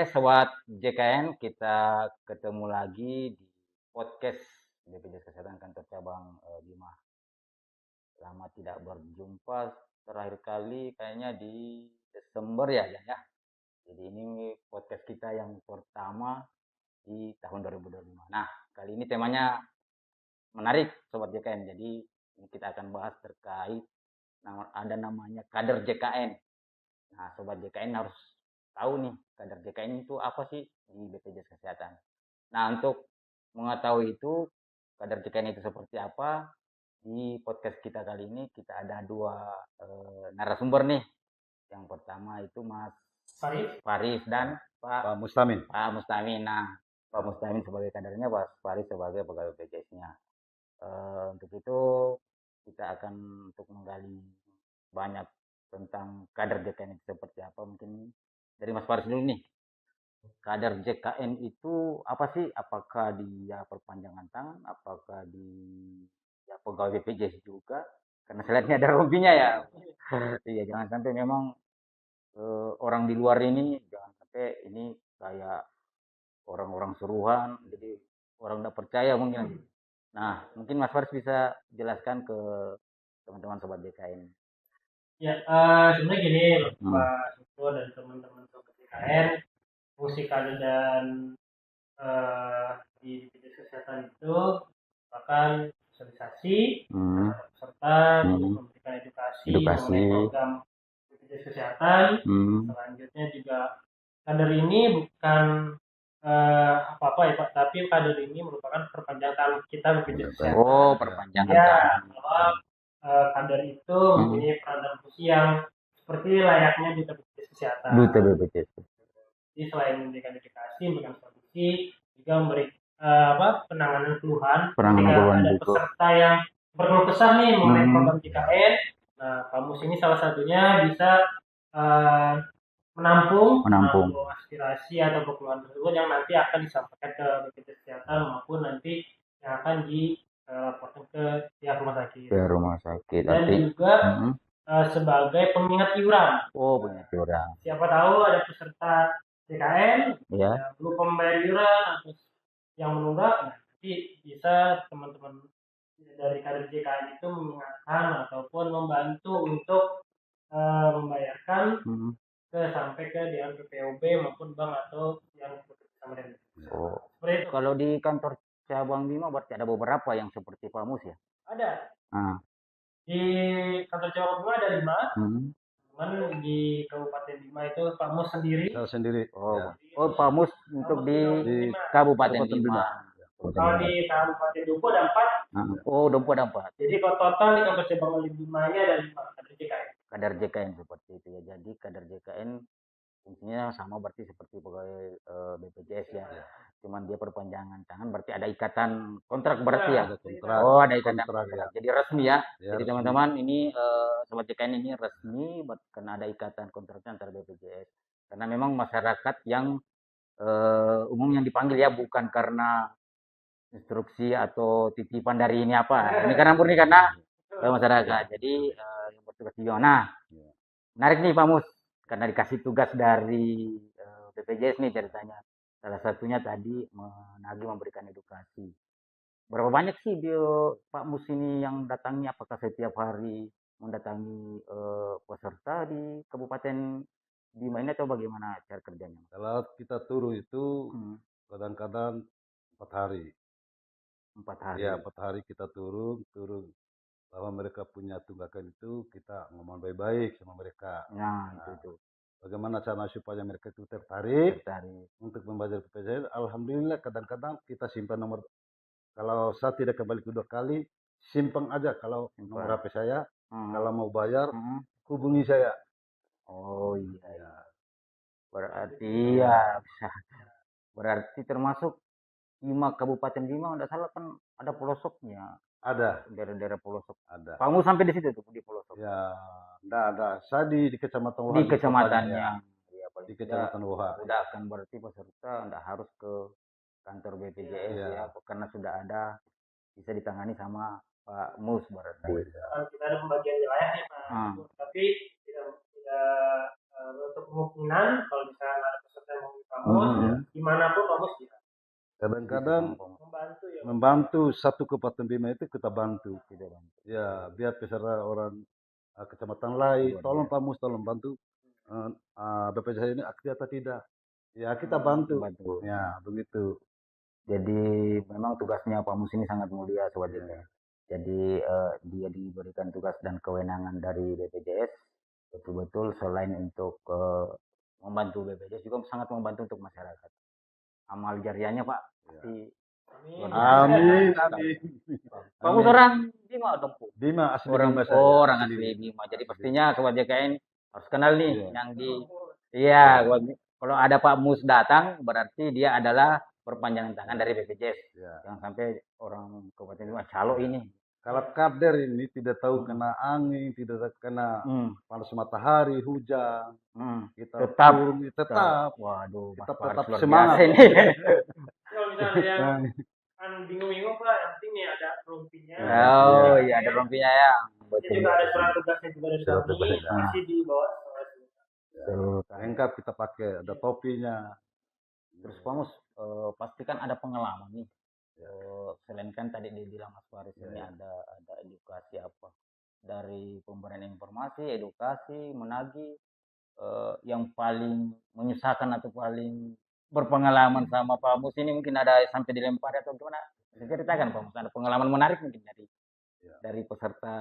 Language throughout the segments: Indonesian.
Sobat JKN, kita ketemu lagi di podcast BPJS Kesehatan Kantor Cabang Bima. Lama tidak berjumpa, terakhir kali kayaknya di Desember ya, Jan, ya. Jadi ini podcast kita yang pertama di tahun 2025. Nah, kali ini temanya menarik, Sobat JKN. Jadi ini kita akan bahas terkait ada namanya kader JKN. Nah, Sobat JKN harus tahu nih, kader JKN itu apa sih di BPJS Kesehatan. Nah, untuk mengetahui itu, kader JKN itu seperti apa, di podcast kita kali ini kita ada dua narasumber nih. Yang pertama itu Mas Faris dan Pak Mustamin. Pak Mustamin. Nah, Pak Mustamin sebagai kadernya, Pak Faris sebagai pegawai BPJS-nya. Untuk itu kita akan untuk menggali banyak tentang kader JKN itu seperti apa. Mungkin dari Mas Faris dulu nih. Kader JKN itu apa sih? Apakah dia perpanjangan tangan? Apakah dia pegawai BPJS juga? Karena saya lihat ini ada rompinya ya. Iya, jangan sampai memang orang di luar ini, jangan sampai ini kayak orang-orang suruhan, jadi orang tidak percaya mungkin. Nah, mungkin Mas Faris bisa jelaskan ke teman-teman Sobat JKN. Ya, sebenarnya gini, Pak Suko dan teman-teman Sobat JKN, fungsi kader dan di BPJS Kesehatan itu merupakan sosialisasi serta memberikan edukasi mengenai program BPJS Kesehatan. Selanjutnya juga kader ini bukan apa-apa ya Pak, tapi kader ini merupakan perpanjangan kita BPJS Kesehatan. Oh, perpanjangan. Ya, bahwa kader itu mempunyai peran dan fungsi yang seperti layaknya duta BPJS Kesehatan. Duta BPJS. Jadi selain memberikan edukasi, memberikan solusi, juga memberi penanganan keluhan. Ketika ada peserta yang berkeluh kesah nih mengenai program JKN, nah Pak Mus ini salah satunya bisa menampung aspirasi atau keluhan tersebut yang nanti akan disampaikan ke BPJS Kesehatan maupun nanti yang akan dilaporkan ke pihak rumah sakit. Dan juga sebagai pengingat iuran. Oh, pengingat iuran. Siapa tahu ada peserta JKN yang lupa membayar iuran atau yang menunggak, nah, nanti bisa teman-teman dari kader JKN itu mengingatkan ataupun membantu untuk membayarkan sampai ke Dewan PPOB maupun bank atau yang bekerjasama dengan. Oh. Seperti itu. Kalau di kantor cabang Bima berarti ada beberapa yang seperti Pak Mus ya? Ada. Di kantor cabang Bima ada 5. Cuman di Kabupaten Bima itu Pak Mus sendiri. Saya sendiri. Oh, Pak Mus untuk di Kabupaten Bima. Kalau di Kabupaten Dumpo ada 4. Oh, Dumpo ada 4. Jadi kalau total di kantor cabang Bima ini ada 5 kader JKN. Kader JKN seperti itu ya. Jadi kader JKN fungsinya sama berarti seperti pegawai BPJS ya. Cuman dia perpanjangan tangan berarti ada ikatan kontrak berarti ya. Oh, ada ikatan kontrak. Ya. Jadi resmi ya. Jadi teman-teman ini Sobat JKN ini resmi karena ada ikatan kontraknya antara BPJS. Karena memang masyarakat yang umum yang dipanggil ya bukan karena instruksi atau titipan dari ini apa. Ini karena murni karena masyarakat. Jadi yang bertugas di zona. Menarik nih Pak Mus karena dikasih tugas dari BPJS nih ceritanya. Salah satunya tadi memberikan edukasi. Berapa banyak sih Pak Mus ini yang datangi? Apakah setiap hari mendatangi peserta di Kabupaten Bima ini atau bagaimana cara kerjanya? Kalau kita turun itu kadang-kadang 4 hari. 4 hari. Ya, 4 hari kita turun. Bahwa mereka punya tunggakan itu kita ngomong baik-baik sama mereka. Nah, itu. Bagaimana cara supaya mereka itu tertarik untuk membayar BPJS. Alhamdulillah kadang-kadang kita simpan nomor. Kalau saya tidak kembali kedua kali, simpan aja kalau nomor HP saya. Kalau mau bayar, hubungi saya. Oh iya. Berarti ya bisa. Berarti termasuk Bima, Kabupaten Bima, tidak salah kan ada pelosoknya. Ada. Daerah-daerah pelosok. Ada. Pak Mus sampai di situ tuh, di pelosok. Ya, enggak ada. Saya di Kecamatan Woha. Di kecamatannya. Ya, di Kecamatan Woha. Sudah akan berarti peserta enggak harus ke kantor BPJS ya, karena sudah ada bisa ditangani sama Pak Mus berarti. Kita ada pembagian wilayah nih Pak. Tapi tidak untuk kemungkinan kalau misalnya ada peserta yang mau Pak Mus, kadang-kadang membantu ya. membantu satu Kabupaten Bima itu kita bantu. Kita bantu. Ya, biar peserta orang kecamatan lain, Luar tolong biasa. Pak Mus, tolong bantu BPJS ini aktif atau tidak. Ya, kita bantu. Bantu. Ya, begitu. Jadi memang tugasnya Pak Mus ini sangat mulia Sobat Iya. JKN. Jadi dia diberikan tugas dan kewenangan dari BPJS betul-betul selain untuk membantu BPJS juga sangat membantu untuk masyarakat. Amal jariahnya Pak pasti luar biasa. Amin, amin. Pak Mus orang Bima dong, Bu? Bima asli Orang Bima saya. orang asli Bima. Jadi pastinya Sobat JKN harus kenal nih Iya. yang di iya, kalau ada Pak Mus datang berarti dia adalah perpanjangan tangan dari BPJS. Ya. Jangan sampai orang Kabupaten Bima calo ini. Kalau kader ini tidak tahu kena angin, tidak tahu kena panas matahari, hujan, kita Tetap. turun, tetap. Waduh, Kita Mas Faris tetap luar semangat. biasa ini. Kalau misalnya yang kan bingung-bingung Pak, yang penting nih ada rompinya. Oh iya, ada rompinya ya. Ini juga ada surat tugasnya juga dari Surat kami, tugasnya. masih di bawah. Betul. Lengkap kita pakai, ada topinya. Terus Pak Mus, pastikan ada pengalaman nih. Selain kan tadi dibilang Mas Faris ini ada edukasi apa dari pemberian informasi, edukasi, menagih, yang paling menyusahkan atau paling berpengalaman sama Pak Mus ini mungkin ada sampai dilempar atau gimana? Bisa ceritakan Pak Mus, ada pengalaman menarik mungkin dari peserta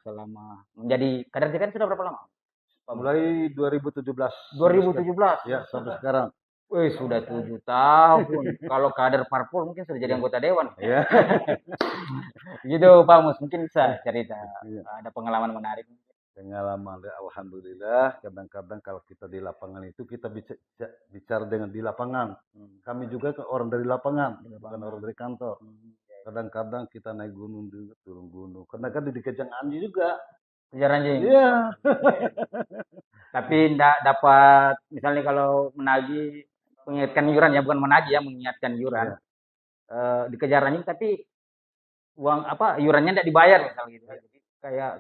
selama menjadi kader JKN sudah berapa lama? Mulai 2017. 2017. Ya, sampai sekarang. Wih, sudah 7 tahun. Kalau kader parpol mungkin sudah jadi anggota dewan. Ya. Gitu Pak Mus, mungkin bisa cerita. Ada pengalaman menarik. Pengalaman, alhamdulillah. Kadang-kadang kalau kita di lapangan itu kita bicara dengan di lapangan. Kami juga orang dari lapangan, bukan orang dari kantor. Kadang-kadang kita naik gunung juga, turun gunung. Kadang-kadang dikejar anjing juga. Kejar anjing. Iya. Tapi enggak dapat, misalnya kalau menagih mengingatkan iuran ya, bukan menagih ya, mengingatkan iuran. Dikejar anjing tapi uang apa iurannya enggak dibayar misalnya gitu. Jadi kayak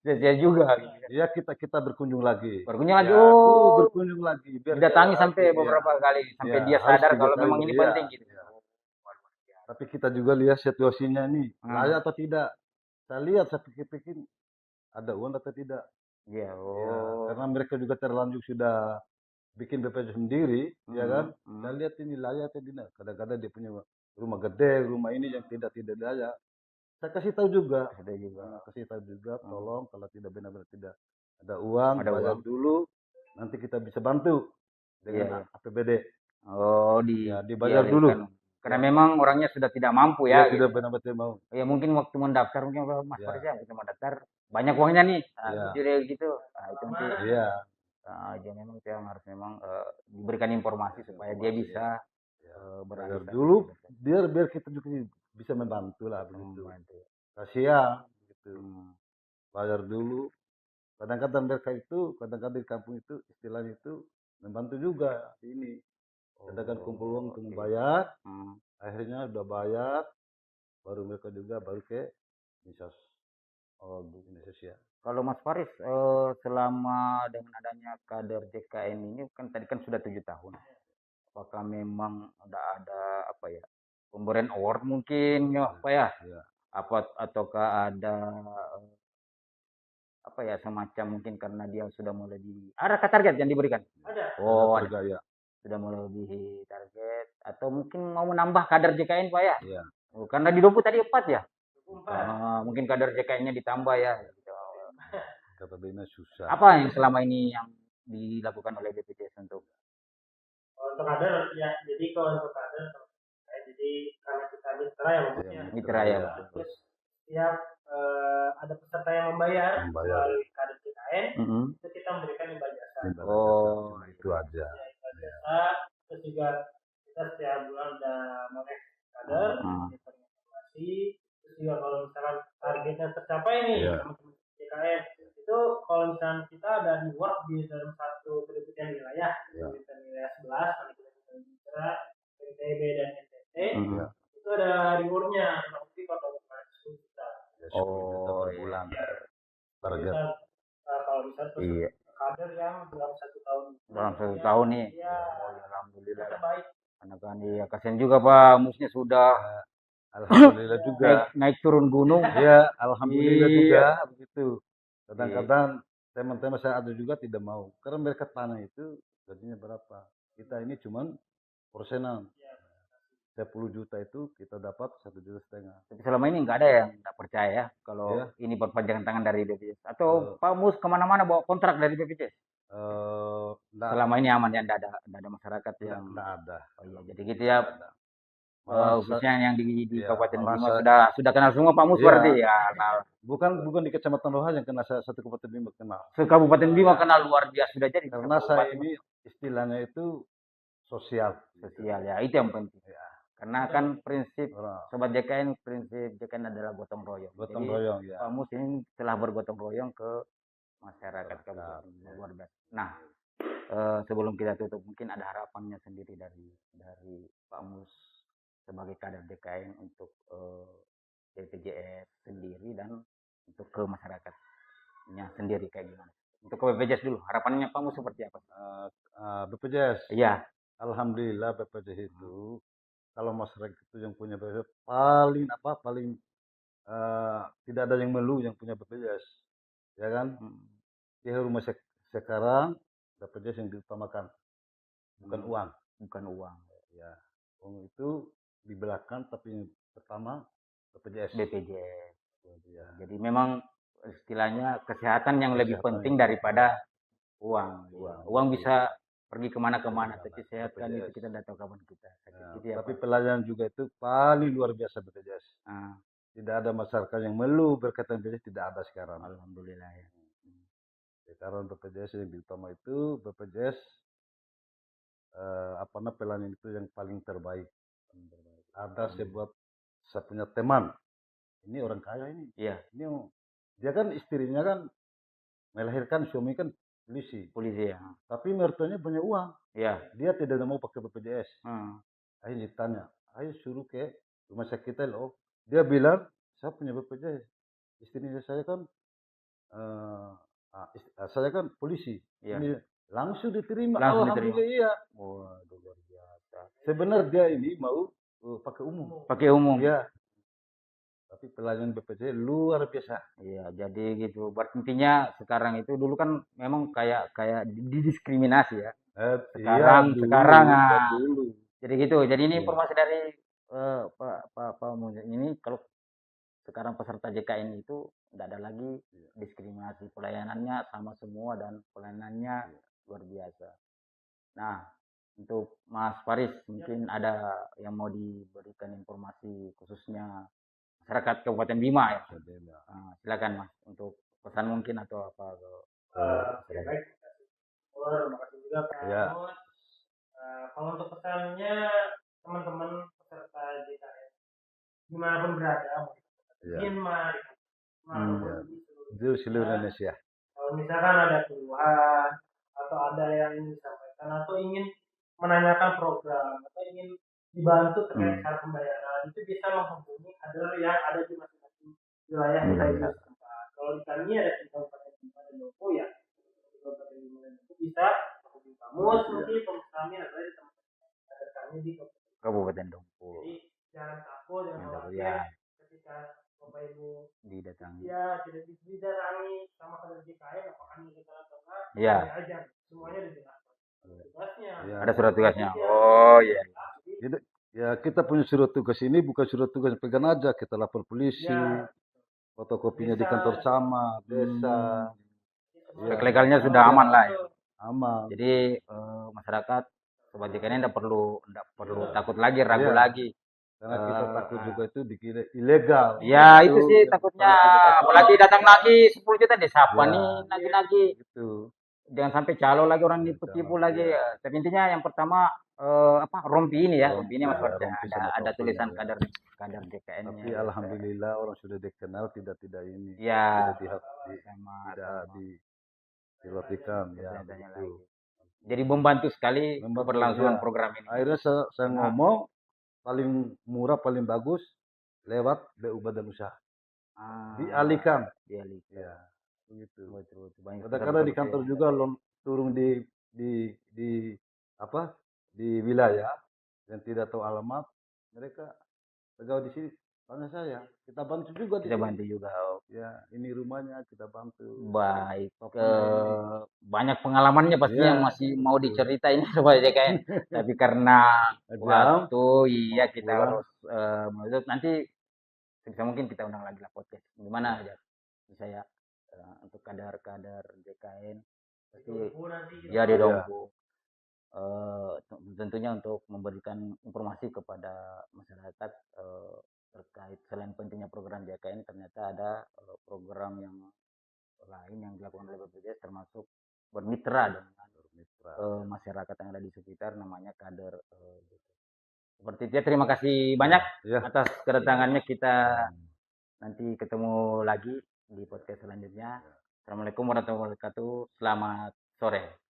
sia-sia juga gitu. Iya, kita berkunjung lagi. Berkunjung lagi. Ya, Oh, berkunjung lagi. Biar didatangi sampai ya. beberapa kali sampai Ya, dia harus sadar 3 kalau kali, memang ini iya. penting gitu. Ya. Tapi kita juga lihat situasinya nih, layak atau tidak. Saya lihat, saya pikir-pikir ada uang atau tidak. Iya, Ya, karena mereka juga terlanjur sudah bikin BPJS sendiri, ya kan? Saya lihat ini layak atau tidak. Kadang-kadang dia punya rumah gede, rumah ini yang tidak layak. Saya kasih tahu juga. Kasih tahu juga, tolong kalau tidak benar-benar tidak ada uang, bayar dulu. Nanti kita bisa bantu dengan APBD. Oh, dibayar dulu. Karena memang orangnya sudah tidak mampu ya. Tidak benar-benar mau. Ya mungkin waktu mendaftar mungkin Mas Faris ya kita mendaftar banyak uangnya nih. Jadi gitu. Itu nanti. Iya. Aja memang yang harus memang diberikan informasi supaya dia bisa bayar dulu biar kita juga bisa membantu lah begitu. Kasihan gitu. Bayar dulu. Kadang-kadang mereka itu, kadang-kadang di kampung itu istilahnya itu membantu juga ini. Kadang-kadang kumpul uang untuk membayar. Akhirnya udah bayar, baru mereka juga baru ke Insos. Oh, Bu Indonesia. Kalau Mas Faris selama dengan adanya kader JKN ini kan tadi kan sudah 7 tahun. Apakah memang ada apa ya pemberian award mungkin ya apa ya? Apa ataukah ada apa ya semacam mungkin karena dia sudah mulai ada target yang diberikan? Ada. Oh, ada. Ya. Sudah melebihi target atau mungkin mau menambah kader JKN Pak ya? Iya. Oh, karena di 20 tadi 4 ya? Mungkin kader JKN-nya ditambah ya. Kata Bina susah. Apa yang selama ini yang dilakukan oleh BPJS untuk kader ya? Jadi kalau untuk kader, jadi karena kita mitra ya maksudnya. Mitra ya. Terus setiap ada peserta yang membayar melalui kader JKN, itu kita memberikan imbal jasa. Oh, itu aja. Imbal jasa. Terus juga kita setiap bulan ada monek kader, informasi. Terus juga kalau misalkan targetnya tercapai nih teman-teman JKN, itu kalau misalnya kita ada di work di dalam satu penelitian wilayah, penelitian wilayah 11, penelitian mitra, NTB dan NTT, itu ada rewardnya, nanti kalau bukan 10 juta. Oh, per bulan. Target. Kalau misalnya kader yang dalam 1 tahun. Dalam 1 tahun nih. Iya. Alhamdulillah. Terbaik. Karena kan iya kasihan juga Pak Musnya sudah Alhamdulillah juga. naik turun gunung. Ya, alhamdulillah Iya. juga begitu. Kadang-kadang teman-teman saya ada juga tidak mau. Karena mereka tanah itu gajinya berapa. Kita ini cuman persenan. 10 juta itu kita dapat 1,5 juta. Tapi selama ini nggak ada yang nggak percaya ya kalau Iya. ini perpanjangan tangan dari BPJS. Atau Pak Mus kemana-mana bawa kontrak dari BPJS. Enggak, Selama ini aman ya, nggak ada masyarakat yang. enggak ada. Oh iya, jadi gitu ya. Malah Khususnya yang di iya, Kabupaten malah Bima saya- sudah kenal semua Pak Mus Iya. berarti ya. Nah, bukan di Kecamatan Roha yang kena saya satu Kabupaten Bima kenal. Kabupaten Bima kenal luar biasa sudah jadi. Karena saya ini istilahnya itu sosial. Sosial ya, itu yang penting. Ya. Karena kan prinsip Orang Sobat JKN, prinsip JKN adalah gotong royong. gotong Jadi royong ya. Pak Mus ini telah bergotong royong ke masyarakat Kabupaten Bima, luar biasa. Nah, sebelum kita tutup mungkin ada harapannya sendiri dari Pak Mus sebagai kader JKN untuk BPJS sendiri dan untuk ke masyarakatnya sendiri kayak gimana? Untuk ke BPJS dulu, harapannya Pak Mus seperti apa? BPJS. Iya. Alhamdulillah BPJS itu kalau masyarakat itu yang punya BPJS paling tidak ada yang melu yang punya BPJS, ya kan? Di rumah sekarang BPJS yang diutamakan, bukan uang. Bukan uang. Ya, uang itu di belakang, tapi yang pertama BPJS. Ya. Jadi memang istilahnya kesehatan yang lebih penting daripada uang. Uang bisa pergi kemana-kemana, tapi sehat kan itu kita tidak tahu kapan kita sakit. Ya, Gitu ya, tapi Pak. pelayanan juga itu paling luar biasa BPJS. Nah, Tidak ada masyarakat yang melu berkaitan BPJS, tidak ada sekarang. alhamdulillah ya. Sekarang BPJS yang utama itu BPJS pelayanan itu yang paling terbaik. Ada saya punya teman, ini orang kaya ini. Iya. Ini dia kan istrinya kan melahirkan, suami kan polisi. Polisi ya. Tapi mertuanya punya uang. Iya. Dia tidak mau pakai BPJS. Hmm. Akhirnya ditanya, ayo suruh ke rumah sakit loh. Dia bilang, saya punya BPJS. Istrinya saya kan saya kan polisi. Iya. Ini langsung diterima. Langsung Alhamdulillah iya. Waduh, luar biasa. Sebenarnya dia ini mau pakai umum. Pakai umum. Iya. Tapi pelayanan BPJS luar biasa. Iya, jadi gitu. Berarti intinya sekarang itu dulu kan memang kayak didiskriminasi ya. Sekarang dulu. Jadi gitu. Jadi ini Iya. informasi dari Pak Munir ini kalau sekarang peserta JKN itu tidak ada lagi diskriminasi, pelayanannya sama semua dan pelayanannya luar biasa. Nah, untuk Mas Faris mungkin ada yang mau diberikan informasi khususnya masyarakat Kabupaten Bima ya. Silakan Mas untuk pesan mungkin atau apa. Baik, terima kasih juga Pak Mus. Kalau untuk pesannya teman-teman peserta JKN dimanapun berada, Myanmar, di seluruh Indonesia. Kalau misalkan ada keluhan atau ada yang ingin disampaikan atau ingin menanyakan program atau ingin dibantu terkait cara pembayaran, itu bisa menghubungi kader yang ada di masing-masing wilayah kita tempat. Kalau di kami ada di Kabupaten Bima dan Lopo ya, di Kabupaten Bima dan Lopo bisa menghubungi Kamus, mungkin kami ada di teman-teman kader kami di Kabupaten Dompu. Jadi jangan takut, jangan khawatir ketika Bapak Ibu didatangi. Ya, tidak didatangi sama kader JKN apakah ini kita atau enggak? Iya. Aja, semuanya dijelaskan. Tugasnya. Ada surat tugasnya. Oh iya. Jadi ya kita punya surat tugas ini bukan surat tugas pegang aja, kita lapor polisi, fotokopinya di kantor camat, desa. Legalnya sudah aman lah ya. Aman. Jadi masyarakat Sobat JKN tidak perlu takut lagi, ragu lagi. Karena kita takut juga itu dikira ilegal. Ya itu sih takutnya. Apalagi datang lagi 10 juta disapa nih lagi. Itu. Jangan sampai calo lagi orang tipu lagi. Tapi intinya yang pertama rompi ini ya. Rompi ini Mas Farja. Ada tulisan kader JKN. Tapi alhamdulillah orang sudah dikenal tidak ini. Ya. Tidak dilakukan ya. Jadi membantu sekali keberlangsungan program ini. Akhirnya saya ngomong paling murah, paling bagus lewat BU Badan Usaha. Dialihkan. Ya, begitu. Kadang-kadang di kantor juga turun di wilayah yang tidak tahu alamat, mereka pegawai di sini tanya saya, kita bantu juga di Kita sini. bantu juga. Oh, Ya, ini rumahnya kita bantu. baik. Pokoknya ini. Banyak pengalamannya pasti Iya, yang masih mau betul. diceritain Sobat JKN. Tapi karena Jam waktu, iya mau kita pulang. harus menutup. Nanti sebisa mungkin kita undang lagi lah podcast. Gimana aja bisa ya untuk kadar-kadar JKN pasti ya di Dompu. Tentunya untuk memberikan informasi kepada masyarakat terkait selain pentingnya program JKN, ternyata ada program yang lain yang dilakukan oleh BPJS, termasuk bermitra dengan masyarakat yang ada di sekitar, namanya kader. Seperti itu ya, terima kasih banyak Ya. atas kedatangannya. Kita nanti ketemu lagi di podcast selanjutnya. Assalamualaikum warahmatullahi wabarakatuh. Selamat sore.